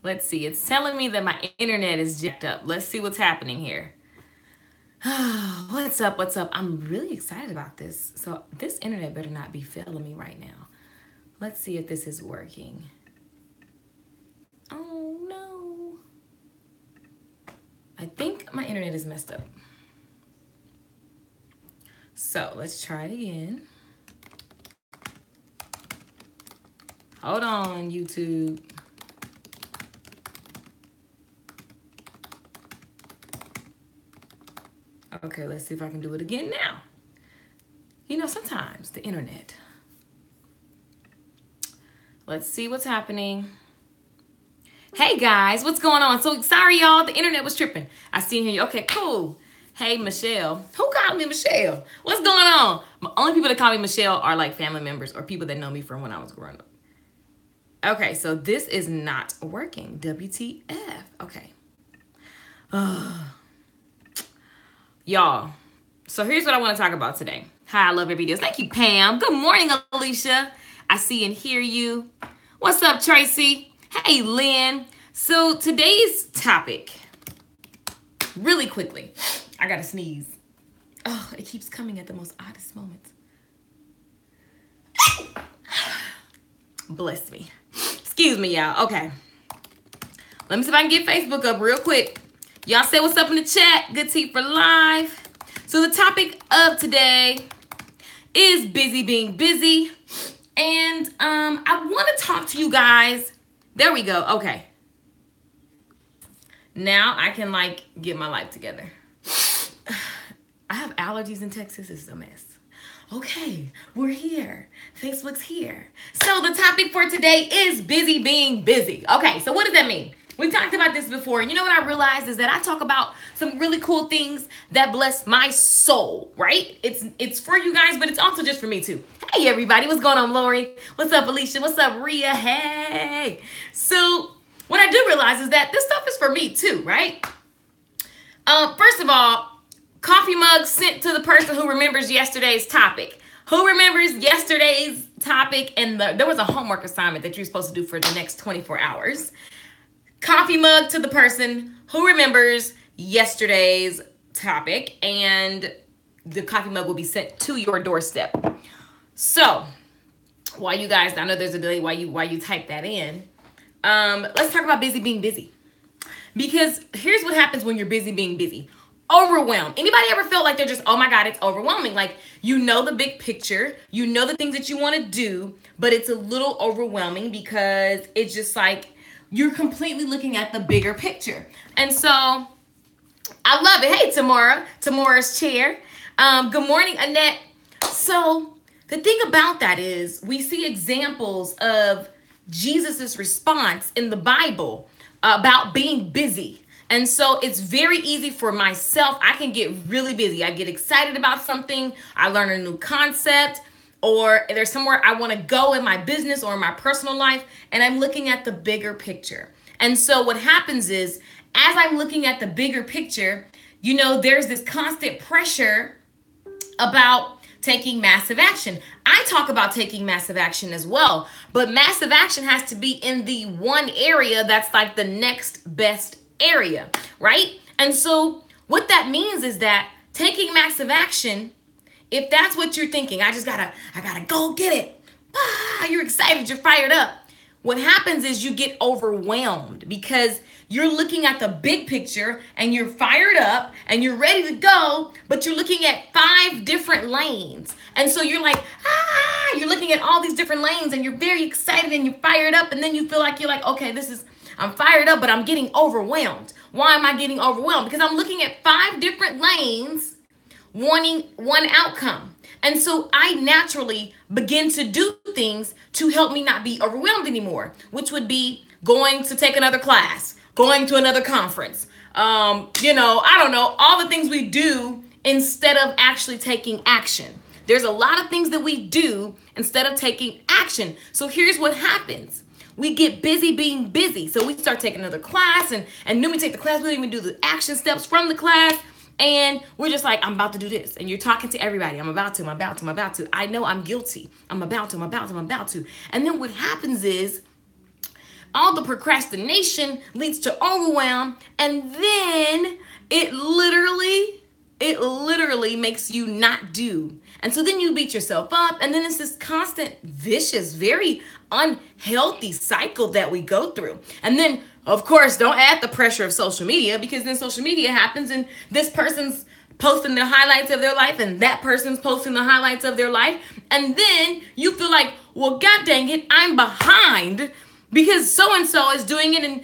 Let's see. It's telling me that my internet is jacked up. Let's see what's happening here. What's up? What's up? I'm really excited about this. So this internet better not be failing me right now. Let's see if this is working. Oh no. I think my internet is messed up. So let's try it again. Hold on, YouTube. Okay, let's see if I can do it again now. You know, sometimes the internet. Let's see what's happening. Hey guys, what's going on? So sorry, y'all. The internet was tripping. I see you. Okay, cool. Hey, Michelle. Who called me Michelle? What's going on? The only people that call me Michelle are like family members or people that know me from when I was growing up. Okay, so this is not working. WTF. Okay. Y'all, so here's what I want to talk about today. Hi, I love your videos. Thank you, Pam. Good morning, Alicia. I see and hear you. What's up, Tracy? Hey, Lynn. So today's topic, really quickly, I gotta sneeze. Oh, it keeps coming at the most oddest moments. Bless me. Excuse me, y'all. Okay. Let me see if I can get Facebook up real quick. Y'all say what's up in the chat. Good tea for life. So the topic of today is busy being busy. And I want to talk to you guys. There we go. Okay. Now I can like get my life together. I have allergies in Texas. It's a mess. Okay, we're here. Facebook's here. So the topic for today is busy being busy. Okay, so what does that mean? We talked about this before. And you know what I realized is that I talk about some really cool things that bless my soul, right? It's for you guys, but it's also just for me too. Hey, everybody. What's going on, Lori? What's up, Alicia? What's up, Rhea? Hey. So what I do realize is that this stuff is for me too, right? First of all, coffee mug sent to the person who remembers yesterday's topic. Who remembers yesterday's topic? And there was a homework assignment that you're supposed to do for the next 24 hours. Coffee mug to the person who remembers yesterday's topic, and the coffee mug will be sent to your doorstep. So, while you guys, I know there's a delay while you type that in, let's talk about busy being busy. Because here's what happens when you're busy being busy. Overwhelmed. Anybody ever felt like they're just, oh my God, it's overwhelming? Like, you know the big picture, you know the things that you want to do, but it's a little overwhelming because it's just like, you're completely looking at the bigger picture. And so I love it. Hey, Tamora's chair. Good morning, Annette. So the thing about that is we see examples of Jesus's response in the Bible about being busy. And so it's very easy for myself. I can get really busy. I get excited about something. I learn a new concept, or there's somewhere I want to go in my business or in my personal life, and I'm looking at the bigger picture. And so what happens is, as I'm looking at the bigger picture, you know, there's this constant pressure about taking massive action. I talk about taking massive action as well, but massive action has to be in the one area that's like the next best area, right? And so what that means is that taking massive action, if that's what you're thinking, I gotta go get it. You're excited, you're fired up. What happens is you get overwhelmed because you're looking at the big picture and you're fired up and you're ready to go, but you're looking at 5 different lanes. And so you're like, you're looking at all these different lanes and you're very excited and you're fired up. And then you feel like you're like, okay, I'm fired up, but I'm getting overwhelmed. Why am I getting overwhelmed? Because I'm looking at 5 different lanes wanting one outcome. And so I naturally begin to do things to help me not be overwhelmed anymore, which would be going to take another class, going to another conference, I don't know, all the things we do instead of actually taking action. There's a lot of things that we do instead of taking action. So here's what happens. We get busy being busy. So we start taking another class and then we take the class, we don't even do the action steps from the class. And we're just like, I'm about to do this. And you're talking to everybody. I'm about to. I know I'm guilty. I'm about to. And then what happens is all the procrastination leads to overwhelm, and then it literally makes you not do. And so then you beat yourself up, and then it's this constant, vicious, very unhealthy cycle that we go through. And then, of course, don't add the pressure of social media, because then social media happens and this person's posting the highlights of their life and that person's posting the highlights of their life. And then you feel like, well, God dang it, I'm behind because so-and-so is doing it. And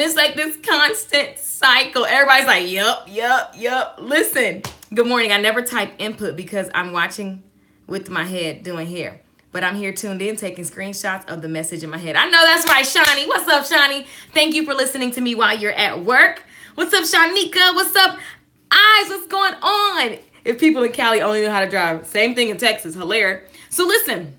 it's like this constant cycle. Everybody's like, yup. Listen, good morning. I never type input because I'm watching with my head doing hair. But I'm here tuned in, taking screenshots of the message in my head. I know that's right, Shawnee. What's up, Shawnee? Thank you for listening to me while you're at work. What's up, Shanika? What's up, Eyes? What's going on? If people in Cali only know how to drive. Same thing in Texas. Hilarious. So listen,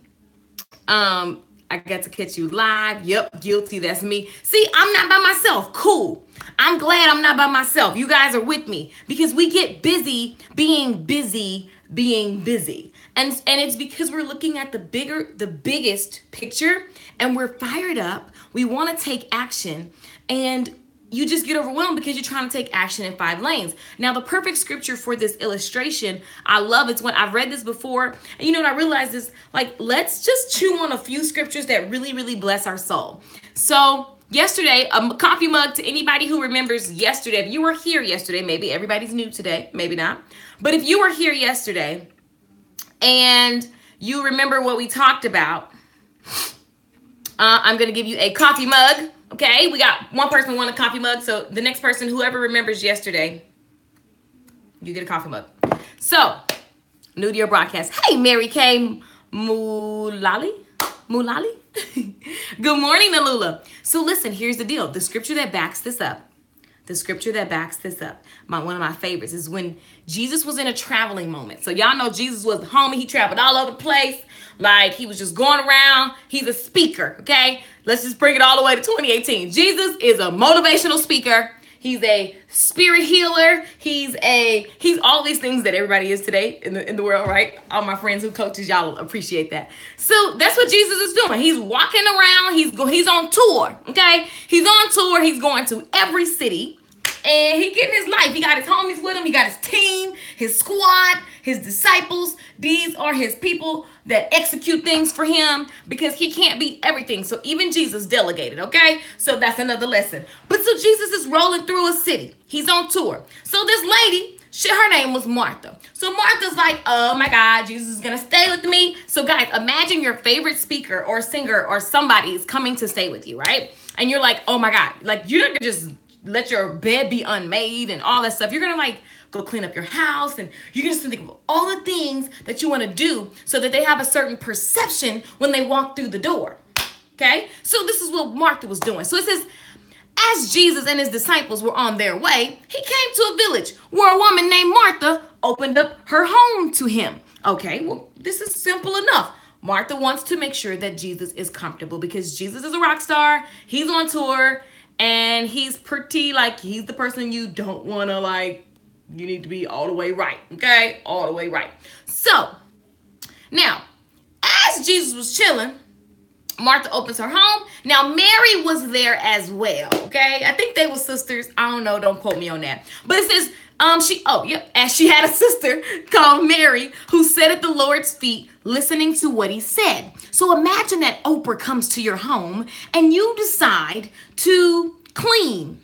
I got to catch you live. Yep, guilty. That's me. See, I'm not by myself. Cool. I'm glad I'm not by myself. You guys are with me because we get busy being busy. And it's because we're looking at the biggest picture, and we're fired up. We want to take action, and you just get overwhelmed because you're trying to take action in 5 lanes. Now, the perfect scripture for this illustration, I love it's when I've read this before. And you know what I realized is, like, let's just chew on a few scriptures that really, really bless our soul. So yesterday, a coffee mug to anybody who remembers yesterday. If you were here yesterday, maybe everybody's new today, maybe not. But if you were here yesterday and you remember what we talked about, I'm going to give you a coffee mug. Okay, we got one person won a coffee mug. So the next person, whoever remembers yesterday, you get a coffee mug. So, new to your broadcast. Hey, Mary Kay Mulali. Good morning, Nalula. So listen, here's the deal. The scripture that backs this up, one of my favorites, is when Jesus was in a traveling moment. So y'all know Jesus was the homie. He traveled all over the place. Like, he was just going around. He's a speaker, okay? Let's just bring it all the way to 2018. Jesus is a motivational speaker. He's a spirit healer. He's all these things that everybody is today in the world, right? All my friends who coaches, y'all appreciate that. So that's what Jesus is doing. He's walking around. He's on tour, okay? He's on tour. He's going to every city. And he getting his life. He got his homies with him. He got his team, his squad, his disciples. These are his people that execute things for him because he can't be everything. So even Jesus delegated, okay? So that's another lesson. But so Jesus is rolling through a city. He's on tour. So this lady, her name was Martha. So Martha's like, oh my God, Jesus is going to stay with me. So guys, imagine your favorite speaker or singer or somebody is coming to stay with you, right? And you're like, oh my God, like you're not going to just let your bed be unmade and all that stuff. You're going to like go clean up your house, and you're just think of all the things that you want to do so that they have a certain perception when they walk through the door. Okay? So this is what Martha was doing. So it says, as Jesus and his disciples were on their way, he came to a village where a woman named Martha opened up her home to him. Okay, well, this is simple enough. Martha wants to make sure that Jesus is comfortable because Jesus is a rock star. He's on tour. And he's pretty, like, he's the person you don't want to, like, you need to be all the way right, okay? All the way right. So, now, as Jesus was chilling, Martha opens her home. Now, Mary was there as well, okay? I think they were sisters. I don't know. Don't quote me on that. But it says, as she had a sister called Mary who sat at the Lord's feet listening to what he said. So imagine that Oprah comes to your home and you decide to clean.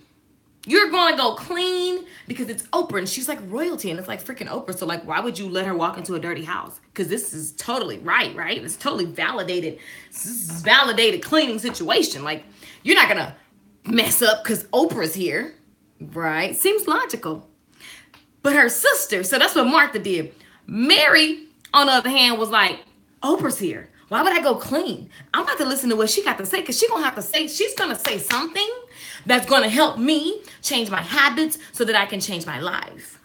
You're going to go clean because it's Oprah and she's like royalty and it's like freaking Oprah. So like, why would you let her walk into a dirty house? Because this is totally right? It's totally validated. This is validated cleaning situation. Like, you're not going to mess up because Oprah's here, right? Seems logical. But her sister, so that's what Martha did. Mary, on the other hand, was like, Oprah's here. Why would I go clean? I'm about to listen to what she got to say because she's going to say something that's going to help me change my habits so that I can change my life,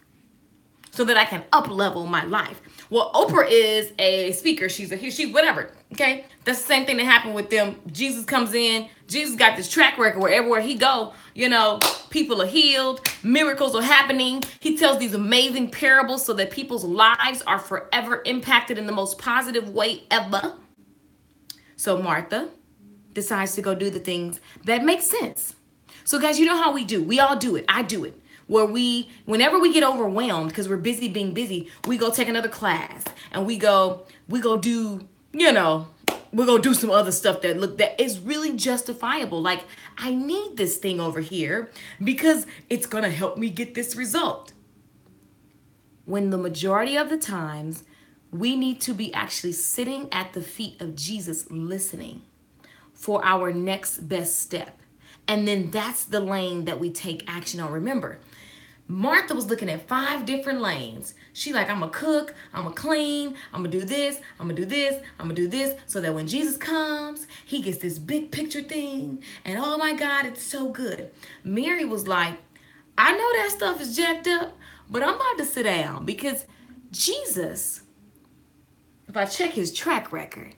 so that I can up-level my life. Well, Oprah is a speaker. She's whatever, okay? That's the same thing that happened with them. Jesus comes in. Jesus got this track record where everywhere he go, you know, people are healed. Miracles are happening. He tells these amazing parables so that people's lives are forever impacted in the most positive way ever. So Martha decides to go do the things that make sense. So guys, you know how we do. We all do it. I do it. Where whenever we get overwhelmed because we're busy being busy, we go take another class and we go do, we're gonna do some other stuff that is really justifiable. Like, I need this thing over here because it's gonna help me get this result. When the majority of the times we need to be actually sitting at the feet of Jesus listening for our next best step. And then that's the lane that we take action on. Remember, Martha was looking at 5 different lanes. She like, I'm gonna cook, I'm gonna clean, I'm gonna do this, I'm gonna do this, I'm gonna do this, so that when Jesus comes, he gets this big picture thing, and oh my God, it's so good. Mary was like, I know that stuff is jacked up, but I'm about to sit down because Jesus, if I check his track record,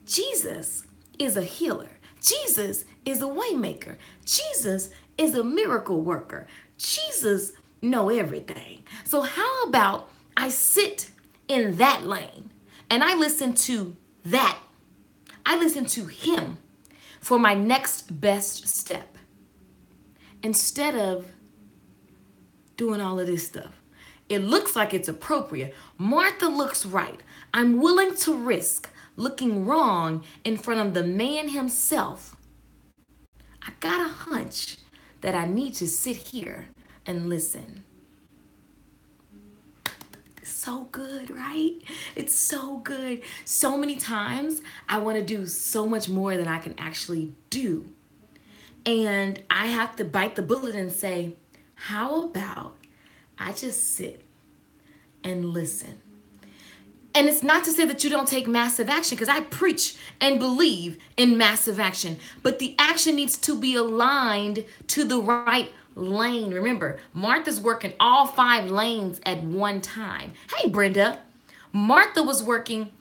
Jesus is a healer. Jesus is a waymaker. Jesus is a miracle worker. Jesus know everything. So how about I sit in that lane and I listen to that. I listen to him for my next best step instead of doing all of this stuff. It looks like it's appropriate. Martha looks right. I'm willing to risk looking wrong in front of the man himself. I got a hunch that I need to sit here and listen. It's so good, right? It's so good. So many times I want to do so much more than I can actually do. And I have to bite the bullet and say, how about I just sit and listen? And it's not to say that you don't take massive action, because I preach and believe in massive action. But the action needs to be aligned to the right lane. Remember, Martha's working all 5 lanes at one time. Hey, Brenda. Martha was working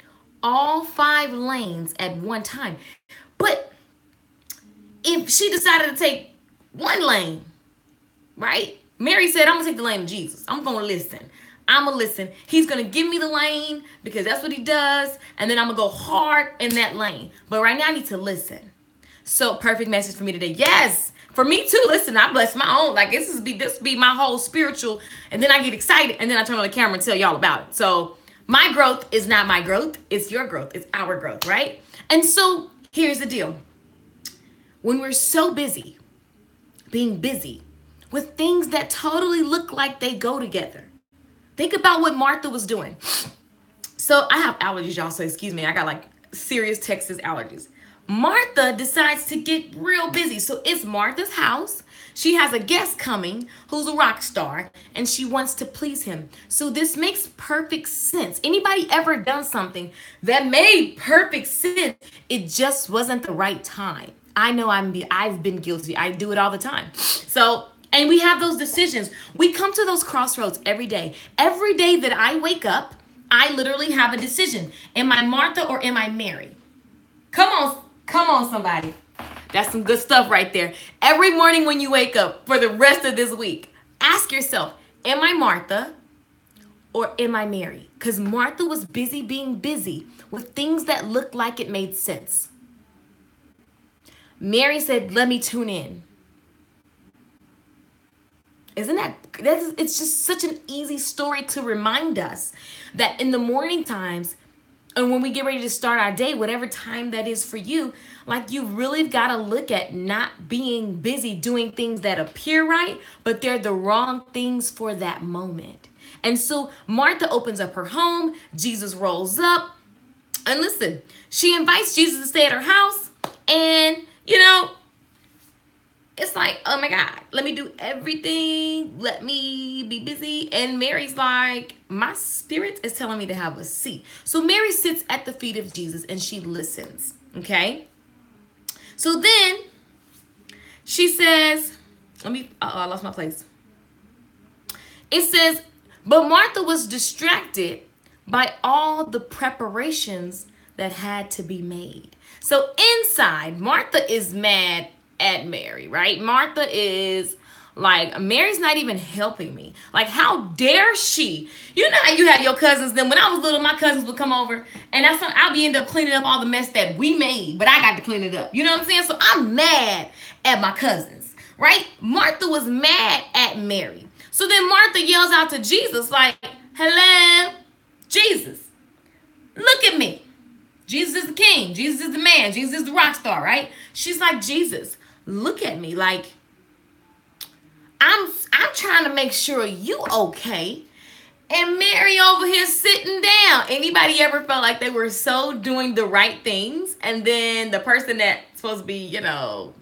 all 5 lanes at one time. But if she decided to take one lane, right? Mary said, I'm going to take the lane of Jesus. I'm going to listen. I'm going to listen. He's going to give me the lane because that's what he does. And then I'm going to go hard in that lane. But right now I need to listen. So perfect message for me today. Yes. For me too. Listen, I bless my own. Like this be my whole spiritual. And then I get excited. And then I turn on the camera and tell y'all about it. So my growth is not my growth. It's your growth. It's our growth, right? And so here's the deal. When we're so busy, being busy with things that totally look like they go together. Think about what Martha was doing. So I have allergies, y'all, so excuse me. I got like serious Texas allergies. Martha decides to get real busy. So it's Martha's house. She has a guest coming who's a rock star, and she wants to please him. So this makes perfect sense. Anybody ever done something that made perfect sense? It just wasn't the right time. I know I've been guilty. I do it all the time. And we have those decisions. We come to those crossroads every day. Every day that I wake up, I literally have a decision. Am I Martha or am I Mary? Come on, somebody. That's some good stuff right there. Every morning when you wake up for the rest of this week, ask yourself, am I Martha or am I Mary? Because Martha was busy being busy with things that looked like it made sense. Mary said, let me tune in. It's just such an easy story to remind us that in the morning times and when we get ready to start our day, whatever time that is for you, like you really got to look at not being busy doing things that appear right, but they're the wrong things for that moment. And so Martha opens up her home, Jesus rolls up, and listen, she invites Jesus to stay at her house, and it's like, oh my God, let me do everything. Let me be busy. And Mary's like, my spirit is telling me to have a seat. So Mary sits at the feet of Jesus and she listens. Okay. So then she says, I lost my place. It says, but Martha was distracted by all the preparations that had to be made. So inside, Martha is mad at Mary, right? Martha is Like, Mary's not even helping me. Like, how dare she? You know how you have your cousins. Then when I was little, my cousins would come over, and I'll be end up cleaning up all the mess that we made, but I got to clean it up. You know what I'm saying? So I'm mad at my cousins, right? Martha was mad at Mary. So then Martha yells out to Jesus like, hello, Jesus, look at me. Jesus is the king. Jesus is the man. Jesus is the rock star, right? She's like, Jesus, look at me. Like, I'm trying to make sure you okay. And Mary over here sitting down. Anybody ever felt like they were so doing the right things, and then the person that's supposed to be, you know,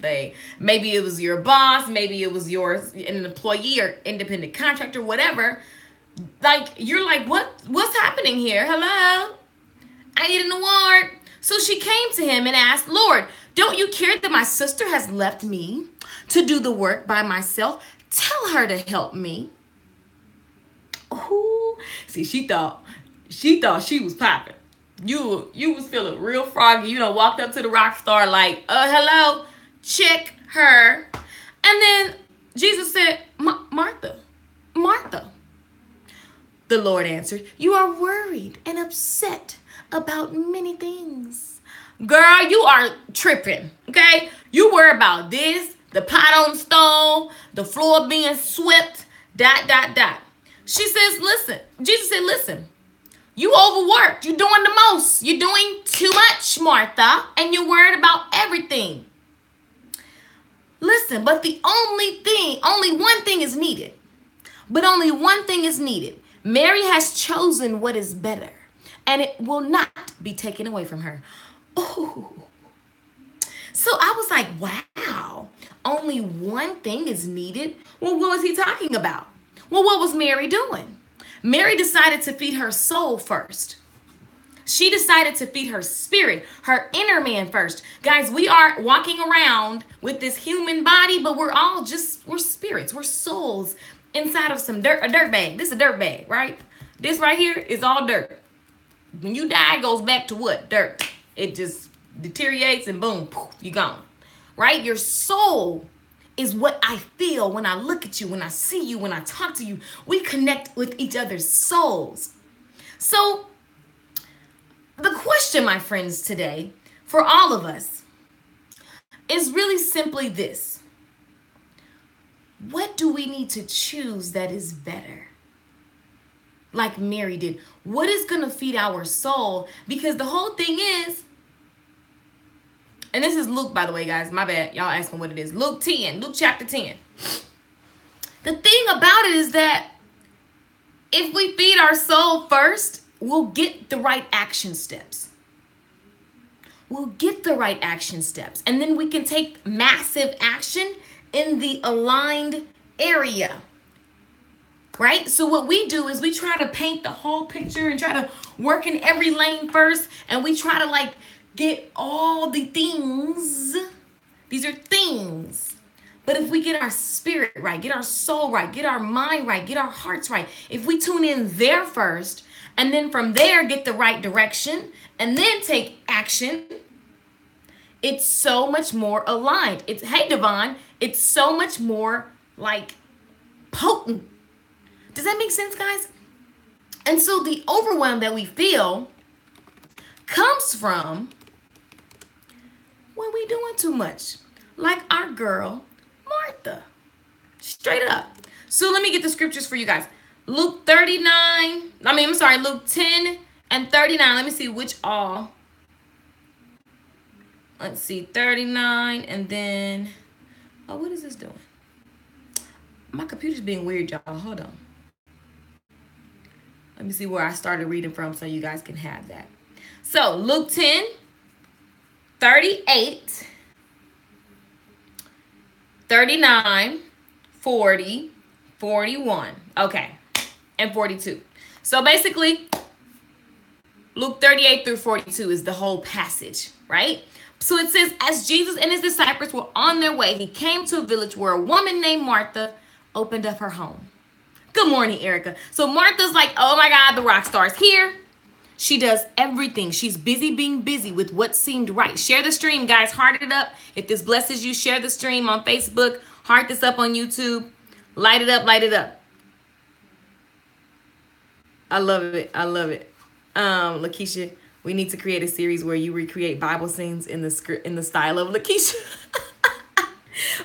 maybe it was your boss, maybe it was an employee or independent contractor, whatever. Like, you're like, what's happening here? Hello? I need an award. So she came to him and asked, Lord, don't you care that my sister has left me to do the work by myself? Tell her to help me. Ooh. See, she thought she was popping. You was feeling real froggy. You know, walked up to the rock star like, hello, check her. And then Jesus said, Martha, Martha. The Lord answered, you are worried and upset about many things. Girl, you are tripping, okay? You worry about this, the pot on the stove, the floor being swept, ... She says, listen. Jesus said, listen, you overworked. You're doing the most. You're doing too much, Martha, and you're worried about everything. Listen, but only one thing is needed. But only one thing is needed. Mary has chosen what is better, and it will not be taken away from her. Ooh. So I was like, wow, only one thing is needed? Well, what was he talking about? Well, what was Mary doing? Mary decided to feed her soul first. She decided to feed her spirit, her inner man first. Guys, we are walking around with this human body, but we're spirits, we're souls inside of a dirt bag. This is a dirt bag, right? This right here is all dirt. When you die, it goes back to what? Dirt. It just deteriorates and boom, poof, you're gone, right? Your soul is what I feel when I look at you, when I see you, when I talk to you. We connect with each other's souls. So the question, my friends, today for all of us is really simply this. What do we need to choose that is better? Like Mary did. What is going to feed our soul? Because the whole thing is, and this is Luke, by the way, guys. My bad. Y'all asking what it is. Luke chapter 10. The thing about it is that if we feed our soul first, we'll get the right action steps. We'll get the right action steps. And then we can take massive action in the aligned area. Right? So what we do is we try to paint the whole picture and try to work in every lane first. And we try to get all the things. These are things. But if we get our spirit right, get our soul right, get our mind right, get our hearts right, if we tune in there first, and then from there get the right direction, and then take action, it's so much more aligned. Hey, Devon, it's so much more potent. Does that make sense, guys? And so the overwhelm that we feel comes from when we doing too much, like our girl Martha. Straight up. So let me get the scriptures for you guys. Luke 10 and 39. Let me see which all. Let's see, 39 and then, what is this doing? My computer's being weird, y'all. Hold on. Let me see where I started reading from so you guys can have that. So Luke 10, 38, 39, 40, 41. Okay. And 42. So basically, Luke 38 through 42 is the whole passage, right? So it says, as Jesus and his disciples were on their way, he came to a village where a woman named Martha opened up her home. Good morning, Erica. So Martha's like, oh my God, the rock star's here. She does everything. She's busy being busy with what seemed right. Share the stream, guys. Heart it up. If this blesses you, share the stream on Facebook. Heart this up on YouTube. Light it up, light it up. I love it. I love it. Lakeisha, we need to create a series where you recreate Bible scenes in the script in the style of Lakeisha.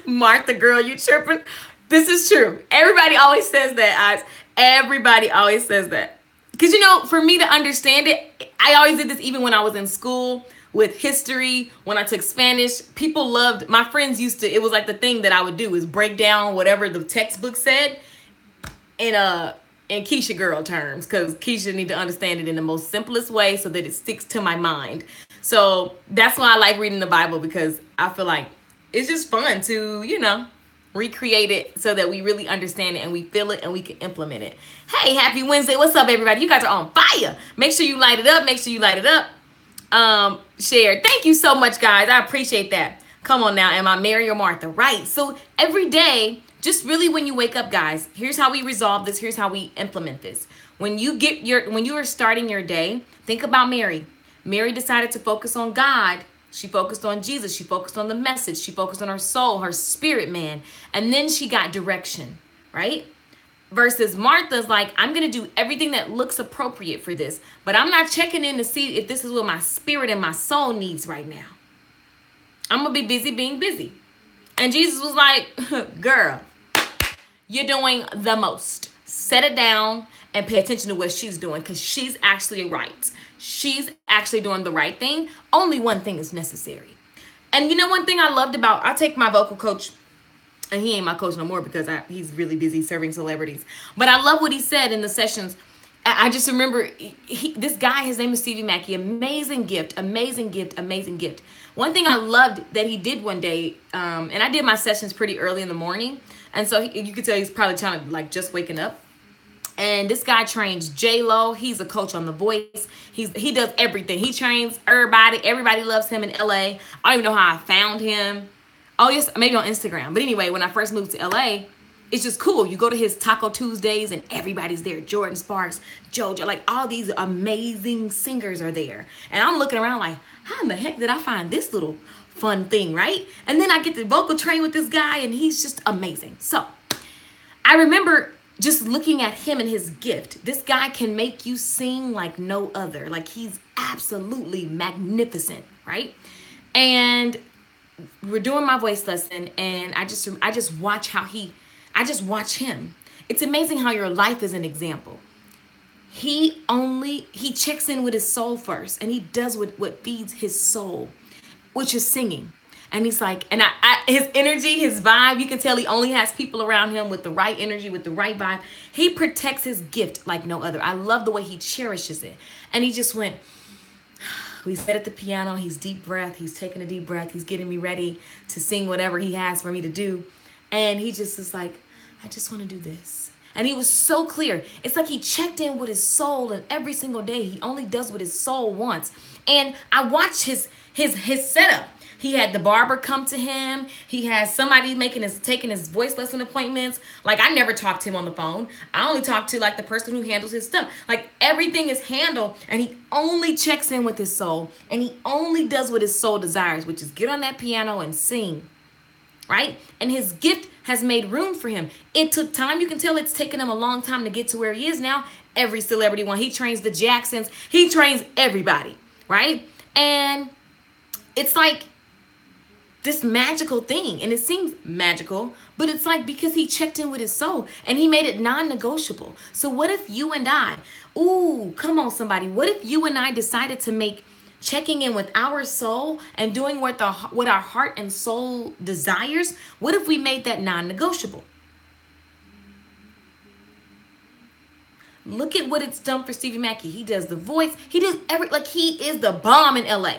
Martha, girl, you tripping? This is true. Everybody always says that. Everybody always says that. Because, for me to understand it, I always did this even when I was in school with history, when I took Spanish. People loved, my friends used to, it was like the thing that I would do is break down whatever the textbook said in Keisha girl terms, because Keisha need to understand it in the most simplest way so that it sticks to my mind. So that's why I like reading the Bible, because I feel like it's just fun to, recreate it so that we really understand it and we feel it and we can implement it. Hey, happy Wednesday. What's up, everybody? You guys are on fire. Make sure you light it up. Make sure you light it up. Share. Thank you so much, guys. I appreciate that. Come on now. Am I Mary or Martha? Right. So every day, just really when you wake up, guys, here's how we resolve this. Here's how we implement this. When you are starting your day, think about Mary. Mary decided to focus on God. She focused on Jesus. She focused on the message. She focused on her soul, her spirit, man. And then she got direction, right? Versus Martha's like, I'm going to do everything that looks appropriate for this, but I'm not checking in to see if this is what my spirit and my soul needs right now. I'm going to be busy being busy. And Jesus was like, girl, you're doing the most. Set it down and pay attention to what she's doing, because she's actually right. She's actually doing the right thing. Only one thing is necessary. And one thing I loved about, I take my vocal coach, and he ain't my coach no more because he's really busy serving celebrities. But I love what he said in the sessions. I just remember this guy, his name is Stevie Mackey. Amazing gift, amazing gift, amazing gift. One thing I loved that he did one day, and I did my sessions pretty early in the morning. And so you could tell he's probably trying to just waking up. And this guy trains J-Lo. He's a coach on The Voice. He does everything. He trains everybody. Everybody loves him in LA. I don't even know how I found him. Oh, yes, maybe on Instagram. But anyway, when I first moved to LA, it's just cool. You go to his Taco Tuesdays and everybody's there. Jordan Sparks, JoJo, like all these amazing singers are there. And I'm looking around like, how in the heck did I find this little fun thing, right? And then I get to vocal train with this guy and he's just amazing. So I remember just looking at him and his gift. This guy can make you sing like no other. Like he's absolutely magnificent, right? And we're doing my voice lesson and I just watch him. It's amazing how your life is an example. He checks in with his soul first, and he does what feeds his soul, which is singing. And he's like, and his energy, his vibe, you can tell he only has people around him with the right energy, with the right vibe. He protects his gift like no other. I love the way he cherishes it. And he just went, we sat at the piano, he's deep breath, he's taking a deep breath, he's getting me ready to sing whatever he has for me to do. And he just is like, I just want to do this. And he was so clear. It's like he checked in with his soul, and every single day he only does what his soul wants. And I watched his setup. He had the barber come to him. He has somebody taking his voice lesson appointments. Like, I never talked to him on the phone. I only talk to like the person who handles his stuff. Like, everything is handled, and he only checks in with his soul, and he only does what his soul desires, which is get on that piano and sing, right? And his gift has made room for him. It took time. You can tell it's taken him a long time to get to where he is now. Every celebrity one. He trains the Jacksons. He trains everybody, right? And it's like this magical thing, and it seems magical, but it's like because he checked in with his soul and he made it non-negotiable. So what if you and I, come on somebody, what if you and I decided to make checking in with our soul and doing what our heart and soul desires, what if we made that non-negotiable? Look at what it's done for Stevie Mackey. He does the voice. He does he is the bomb in LA,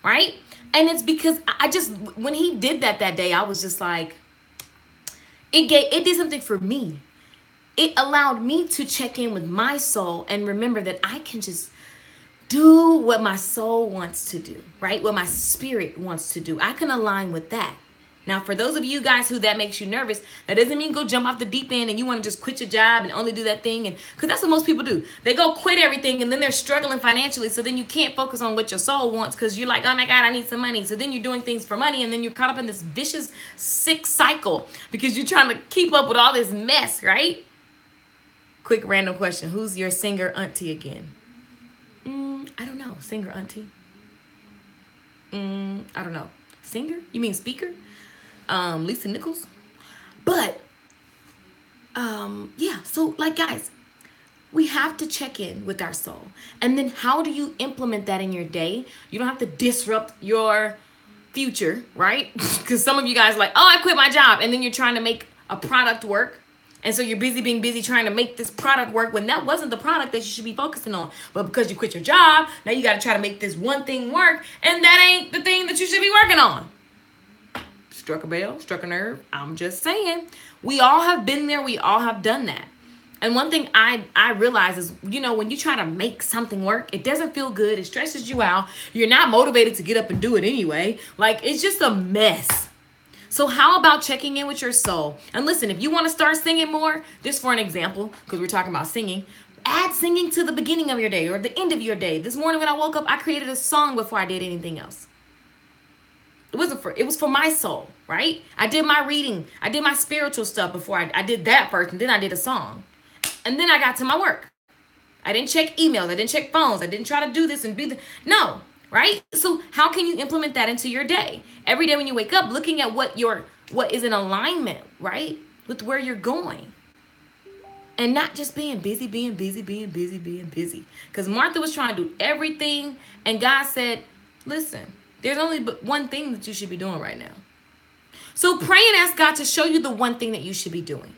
right? And it's because when he did that day, I was just like, it did something for me. It allowed me to check in with my soul and remember that I can just do what my soul wants to do, right? What my spirit wants to do. I can align with that. Now, for those of you guys who that makes you nervous, that doesn't mean go jump off the deep end and you want to just quit your job and only do that thing. And because that's what most people do. They go quit everything and then they're struggling financially. So then you can't focus on what your soul wants because you're like, oh my God, I need some money. So then you're doing things for money and then you're caught up in this vicious, sick cycle because you're trying to keep up with all this mess, right? Quick random question. Who's your singer auntie again? I don't know. Singer auntie? I don't know. Singer? You mean speaker? Lisa Nichols? But, yeah. So, like, guys, we have to check in with our soul. And then how do you implement that in your day? You don't have to disrupt your future, right? Because some of you guys are like, oh, I quit my job. And then you're trying to make a product work. And so you're being busy trying to make this product work when that wasn't the product that you should be focusing on. But because you quit your job, now you got to try to make this one thing work. And that ain't the thing that you should be working on. Struck a bell, struck a nerve. I'm just saying. We all have been there. We all have done that. And one thing I realize is, you know, when you try to make something work, it doesn't feel good. It stresses you out. You're not motivated to get up and do it anyway. Like, it's just a mess. So how about checking in with your soul? And listen, if you want to start singing more, just for an example, because we're talking about singing, add singing to the beginning of your day or the end of your day. This morning when I woke up, I created a song before I did anything else. It was for my soul, right? I did my reading. I did my spiritual stuff before I did that first, and then I did a song. And then I got to my work. I didn't check emails. I didn't check phones. I didn't try to do this and be no. Right? So how can you implement that into your day? Every day when you wake up, looking at what is in alignment, right? With where you're going. And not just being busy. Because Martha was trying to do everything. And God said, listen, there's only but one thing that you should be doing right now. So pray and ask God to show you the one thing that you should be doing.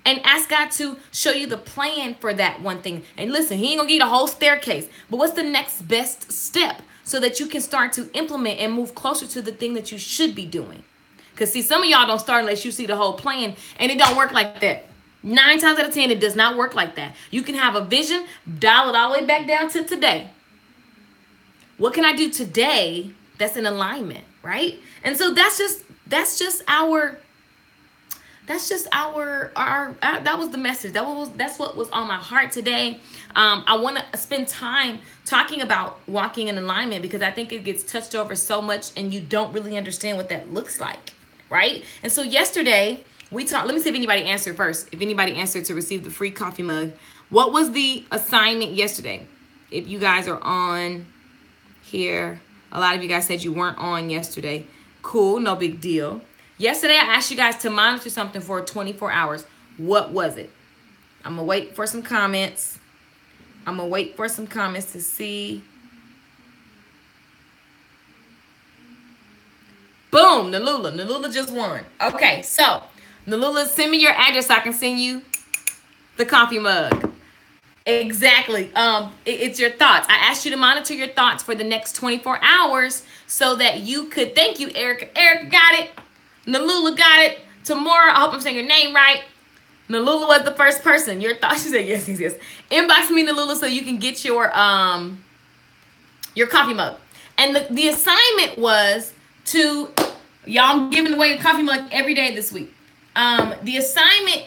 And ask God to show you the plan for that one thing. And listen, he ain't gonna give you the whole staircase. But what's the next best step? So that you can start to implement and move closer to the thing that you should be doing. Because see, some of y'all don't start unless you see the whole plan. And it don't work like that. 9 times out of 10, it does not work like that. You can have a vision, dial it all the way back down to today. What can I do today that's in alignment, right? And so that was the message. That's what was on my heart today. I want to spend time talking about walking in alignment because I think it gets touched over so much and you don't really understand what that looks like, right? And so yesterday we talked. Let me see if anybody answered first. If anybody answered to receive the free coffee mug, what was the assignment yesterday? If you guys are on here, a lot of you guys said you weren't on yesterday. Cool, no big deal. Yesterday, I asked you guys to monitor something for 24 hours. What was it? I'm going to wait for some comments. To see. Boom, Nalula. Nalula just won. Okay, so, Nalula, send me your address so I can send you the coffee mug. Exactly. It's your thoughts. I asked you to monitor your thoughts for the next 24 hours so that you could, thank you, Erica. Erica got it. Nalula got it. Tamora, I hope I'm saying your name right. Nalula was the first person. Your thoughts, she said yes. Inbox me, Nalula, so you can get your coffee mug. And the assignment was to, y'all, I'm giving away a coffee mug every day this week. The assignment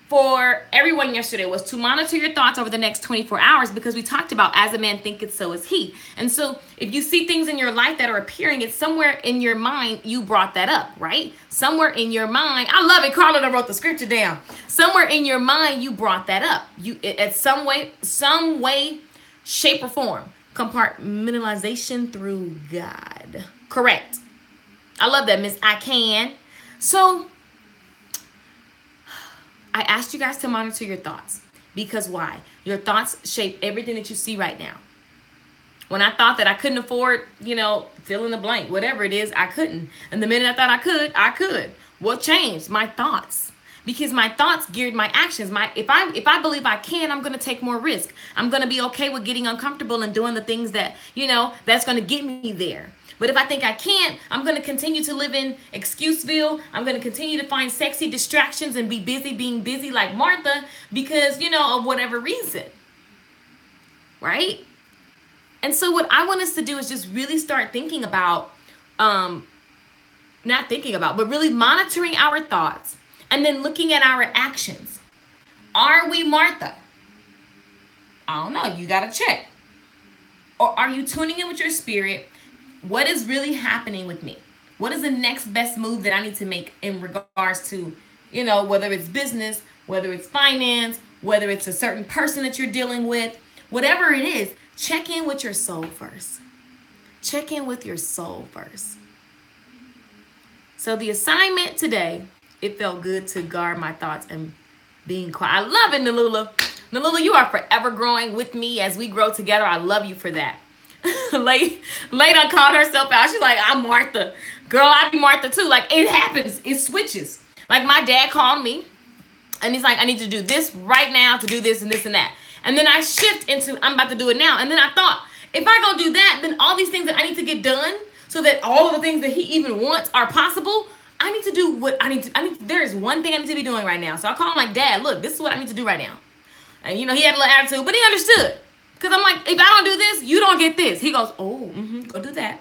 for everyone yesterday was to monitor your thoughts over the next 24 hours because we talked about as a man thinketh, so is he. And so if you see things in your life that are appearing, it's somewhere in your mind you brought that up, right? Somewhere in your mind, I love it, Carla that wrote the scripture down. Somewhere in your mind you brought that up. You at some way, shape or form. Compartmentalization through God. Correct. I love that, Miss I Can. So I asked you guys to monitor your thoughts because why? Your thoughts shape everything that you see right now. When I thought that I couldn't afford, fill in the blank, whatever it is, I couldn't. And the minute I thought I could. What changed? My thoughts. Because my thoughts geared my actions. If I believe I can, I'm going to take more risk. I'm going to be okay with getting uncomfortable and doing the things that, that's going to get me there. But if I think I can't, I'm going to continue to live in Excuseville. I'm going to continue to find sexy distractions and be busy being busy like Martha because, of whatever reason. Right? And so what I want us to do is just really start thinking about not thinking about, but really monitoring our thoughts and then looking at our actions. Are we Martha? I don't know. You got to check. Or are you tuning in with your spirit? What is really happening with me? What is the next best move that I need to make in regards to, whether it's business, whether it's finance, whether it's a certain person that you're dealing with, whatever it is, check in with your soul first. Check in with your soul first. So the assignment today, it felt good to guard my thoughts and being quiet. I love it, Nalula. Nalula, you are forever growing with me as we grow together. I love you for that. Lay called herself out. She's like, I'm Martha. Girl, I be Martha too. Like, it happens. It switches. Like, my dad called me and he's like, I need to do this right now to do this and this and that. And then I shift into, I'm about to do it now. And then I thought, if I go do that, then all these things that I need to get done so that all of the things that he even wants are possible, I need to do what I need to. There's one thing I need to be doing right now. So I called him like, Dad, look, this is what I need to do right now. And, he had a little attitude, but he understood. Because I'm like, if I don't do this, you don't get this. He goes, go do that.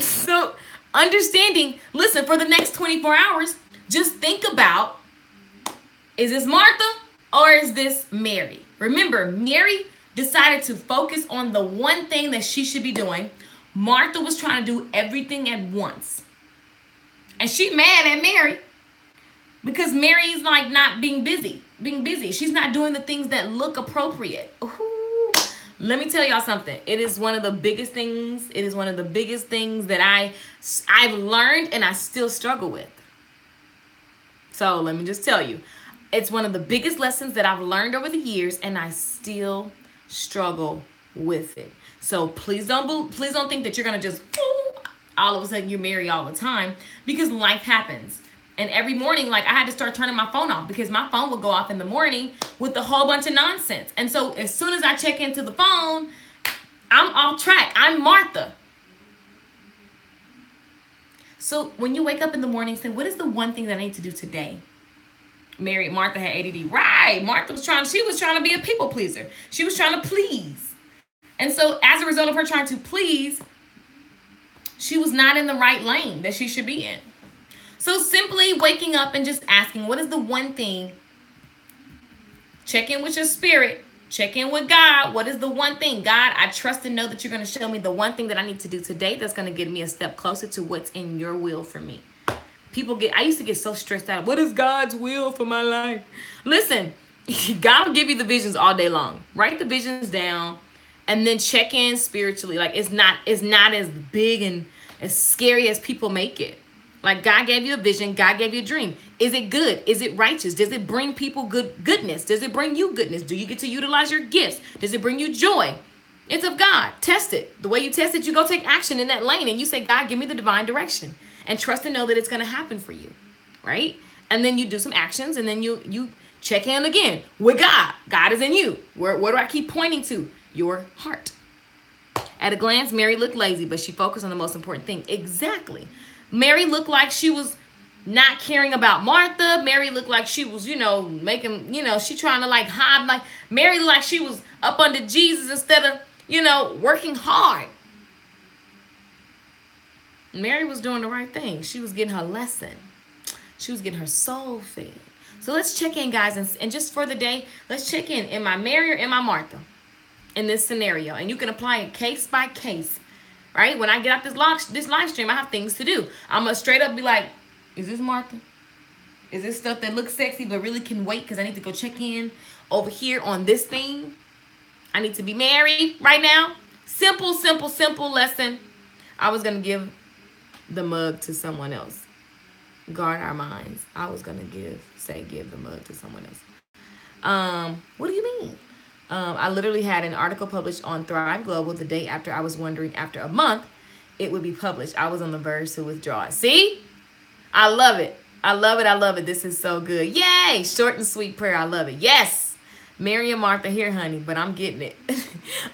So understanding, listen, for the next 24 hours, just think about, is this Martha or is this Mary? Remember, Mary decided to focus on the one thing that she should be doing. Martha was trying to do everything at once. And she mad at Mary because Mary's like not being busy. She's not doing the things that look appropriate. Ooh. Let me tell y'all something. It is one of the biggest things. It is one of the biggest things that I've learned and I still struggle with. So let me just tell you. It's one of the biggest lessons that I've learned over the years and I still struggle with it. So please don't think that you're going to just all of a sudden you're married all the time, because life happens. And every morning, like, I had to start turning my phone off because my phone would go off in the morning with a whole bunch of nonsense. And so as soon as I check into the phone, I'm off track. I'm Martha. So when you wake up in the morning, say, what is the one thing that I need to do today? Martha had ADD. Right. Martha was trying to be a people pleaser. She was trying to please. And so as a result of her trying to please, she was not in the right lane that she should be in. So simply waking up and just asking, what is the one thing? Check in with your spirit. Check in with God. What is the one thing? God, I trust and know that you're going to show me the one thing that I need to do today that's going to get me a step closer to what's in your will for me. I used to get so stressed out. What is God's will for my life? Listen, God will give you the visions all day long. Write the visions down and then check in spiritually. Like, it's not as big and as scary as people make it. Like, God gave you a vision. God gave you a dream. Is it good? Is it righteous? Does it bring people goodness? Does it bring you goodness? Do you get to utilize your gifts? Does it bring you joy? It's of God. Test it. The way you test it, you go take action in that lane and you say, God, give me the divine direction, and trust and know that it's going to happen for you, right? And then you do some actions, and then you check in again with God. God is in you. Where do I keep pointing to? Your heart. At a glance, Mary looked lazy, but she focused on the most important thing. Exactly. Mary looked like she was not caring about Martha. Mary looked like she was, making, she trying to like hide. Like, Mary looked like she was up under Jesus instead of, working hard. Mary was doing the right thing. She was getting her lesson. She was getting her soul fed. So let's check in, guys. And just for the day, let's check in. Am I Mary or am I Martha in this scenario? And you can apply it case by case. Right? When I get out this live stream, I have things to do. I'm going to straight up be like, is this Martha? Is this stuff that looks sexy but really can wait because I need to go check in over here on this thing? I need to be married right now. Simple lesson. I was going to give the mug to someone else. Guard our minds. I was going to give the mug to someone else. What do you mean? I literally had an article published on Thrive Global the day after I was wondering after a month it would be published. I was on the verge to withdraw it. See? I love it. I love it. This is so good. Yay! Short and sweet prayer. I love it. Yes! Mary and Martha here, honey, but I'm getting it.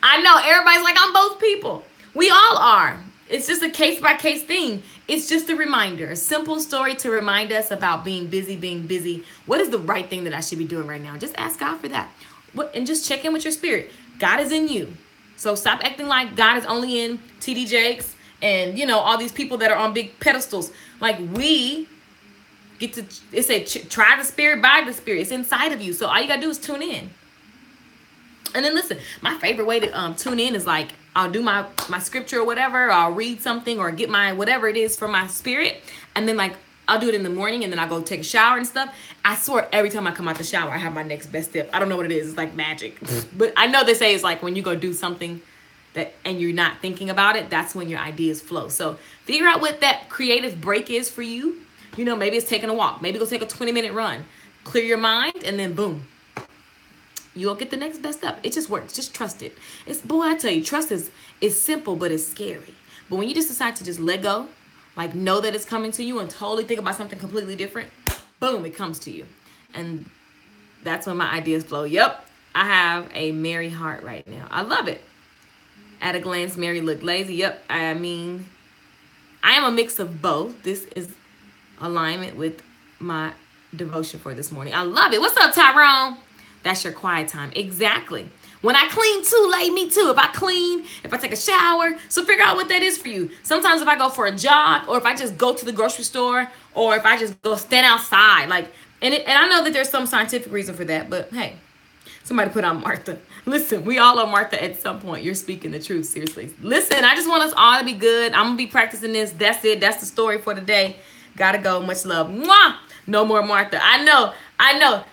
I know. Everybody's like, I'm both people. We all are. It's just a case-by-case thing. It's just a reminder. A simple story to remind us about being busy. What is the right thing that I should be doing right now? Just ask God for that. And just check in with your spirit. God is in you. So stop acting like God is only in TD Jakes and you know, all these people that are on big pedestals. Like, we get to, it said, try the spirit by the spirit. It's inside of you. So all you gotta do is tune in. And then listen, my favorite way to tune in is like, I'll do my scripture or whatever, or I'll read something or get my whatever it is from my spirit. And then like, I'll do it in the morning, and then I'll go take a shower and stuff. I swear every time I come out the shower, I have my next best step. I don't know what it is. It's like magic. But I know they say it's like when you go do something that and you're not thinking about it, that's when your ideas flow. So figure out what that creative break is for you. You know, maybe it's taking a walk. Maybe go take a 20-minute run. Clear your mind, and then boom, you'll get the next best step. It just works. Just trust it. It's, boy, I tell you, trust is simple, but it's scary. But when you just decide to just let go, like know that it's coming to you and totally think about something completely different, boom, it comes to you. And that's when my ideas flow. Yep, I have a merry heart right now. I love it. At a glance, Mary looked lazy. Yep, I mean, I am a mix of both. This is alignment with my devotion for this morning. I love it. What's up, Tyrone? That's your quiet time. Exactly. When I clean too, late, me too. If I clean, if I take a shower, so figure out what that is for you. Sometimes if I go for a jog, or if I just go to the grocery store, or if I just go stand outside, like, and I know that there's some scientific reason for that, but hey, somebody put on Martha. Listen, we all are Martha at some point. You're speaking the truth, seriously. Listen, I just want us all to be good. I'm gonna be practicing this. That's it. That's the story for today. Gotta go. Much love. Mwah! No more Martha. I know.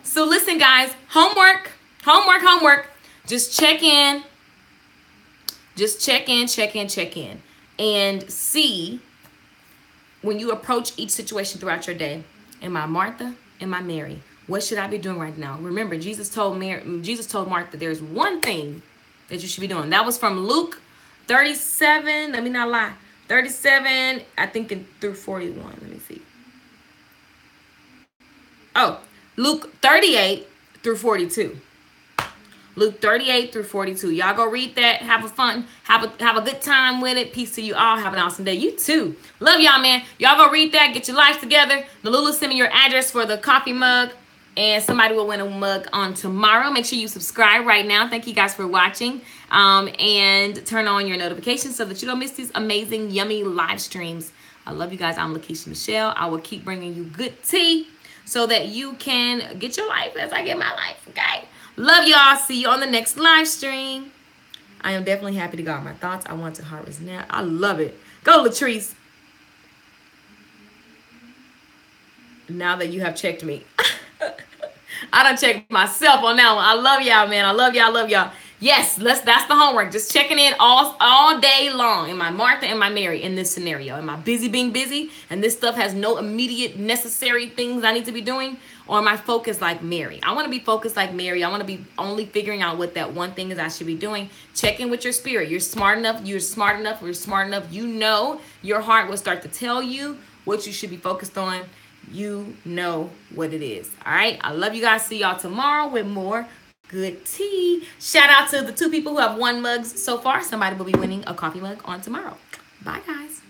So listen, guys, homework. Just check in. Check in. And see, when you approach each situation throughout your day, am I Martha? Am I Mary? What should I be doing right now? Remember, Jesus told Martha, there's one thing that you should be doing. That was from Luke 37. Let me not lie. 37, I think through 41. Let me see. Oh, Luke 38 through 42. Luke 38 through 42. Y'all go read that. Have a fun. Have a good time with it. Peace to you all. Have an awesome day. You too. Love y'all, man. Y'all go read that. Get your lives together. Nalula, send me your address for the coffee mug, and somebody will win a mug on tomorrow. Make sure you subscribe right now. Thank you guys for watching. And turn on your notifications so that you don't miss these amazing, yummy live streams. I love you guys. I'm Lakeisha Michelle. I will keep bringing you good tea so that you can get your life as I get my life, okay? Love y'all. See you on the next live stream. I am definitely happy to God. My thoughts I want to harvest now. I love it. Go, Latrice. Now that you have checked me. I done checked myself on that one. I love y'all, man. I love y'all. Yes, that's the homework. Just checking in all day long. Am I Martha? Am I Mary in this scenario? Am I busy being busy and this stuff has no immediate necessary things I need to be doing? Or am I focused like Mary? I want to be focused like Mary. I want to be only figuring out what that one thing is I should be doing. Check in with your spirit. You're smart enough. We're smart enough. You know your heart will start to tell you what you should be focused on. You know what it is. All right. I love you guys. See y'all tomorrow with more good tea. Shout out to the 2 people who have won mugs so far. Somebody will be winning a coffee mug on tomorrow. Bye, guys.